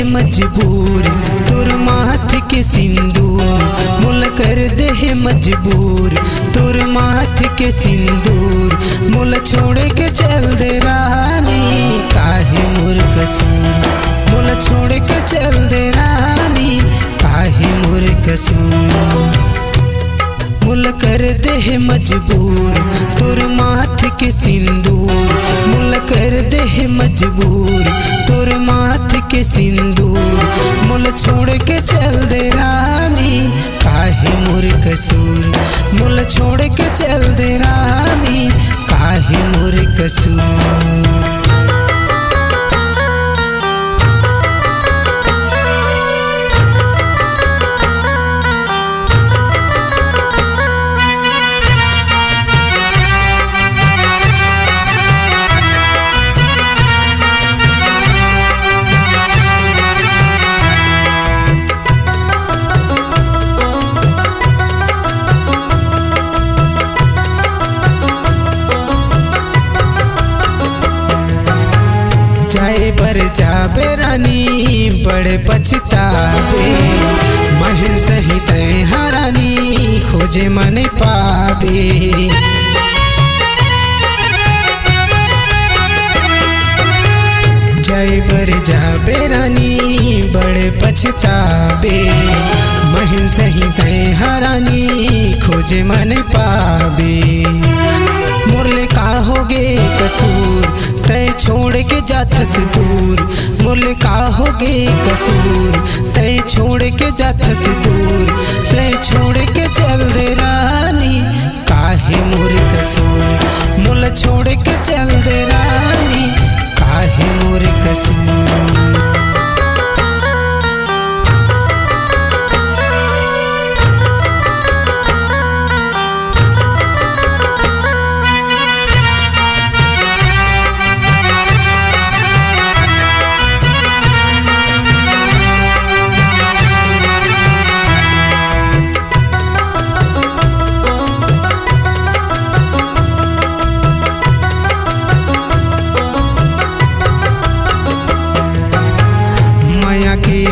मजबूर तोर माथ के सिंदूर, मुल कर दे है मजबूर तोर माथ के सिंदूर, मुल छोड़ के चल दे रानी काहे मोर कसूर, मुल छोड़ के चल दे रानी काहे मोर कसूर। मुल कर दे है मजबूर तोर माथ के सिंदूर, मुल कर दे है मजबूर तोर माथ के सिंदूर, मुल छोड़ के चल दे रानी काहे मोर कसूर, मुल छोड़ के चल दे रानी काहे मोर कसूर। जाए बर जाबे रानी बड़े पछतावे, महल सहित हरानी खोजे मन पावे। जाए बर जाबे रानी बड़े पछतावे, महल सहित हरानी खोजे मन पावे। मुरले का होगे कसूर तय छोड़ के जाथस दूर, मुरले का होगे कसूर तय छोड़ के जाथस दूर, तय छोड़ के चल दे रानी काहे मोर कसूर, मुल छोड़ के चल दे रानी काहे मोर कसूर।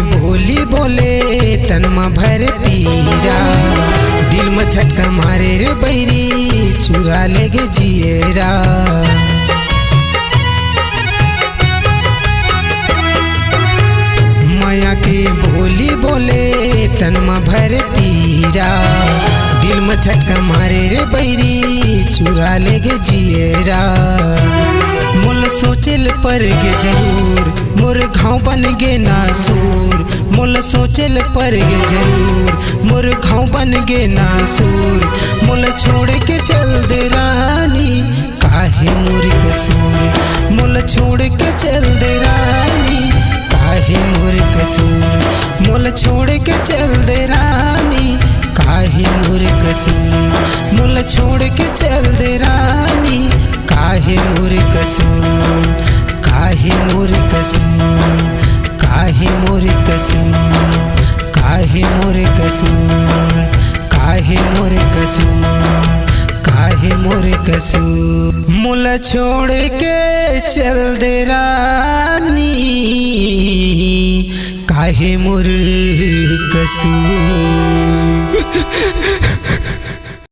बोली बोले तनमा भर पीरा, दिल में झटका मारे रे बैरी चुरा लेगे जिएरा। माया के बोली बोले तनमा भर पीरा, दिल में झटका मारे रे बैरी चुरा लेगे जिएरा। मुल सोचल पर गे जरूर मोर घाव बन गे नासूर, मुल सोचल पर गे जरूर मोर घाव बन गे नासूर, मुल छोड़ के चल दे रानी काहे मोर कसूर, मुल छोड़ के चल दे रानी काहे मोर कसूर, मुल छोड़ के चल दे रानी काहे मोर कसूर, मुल छोड़ के चल दे रानी काहे मोर कसूर, काहे मोर कसूर, काहे मोर कसूर, काहे मोर कसूर, काहे मोर कसूर, काहे मोर कसूर। मुल छोड़ के चल दे रानी काहे मोर कसूर।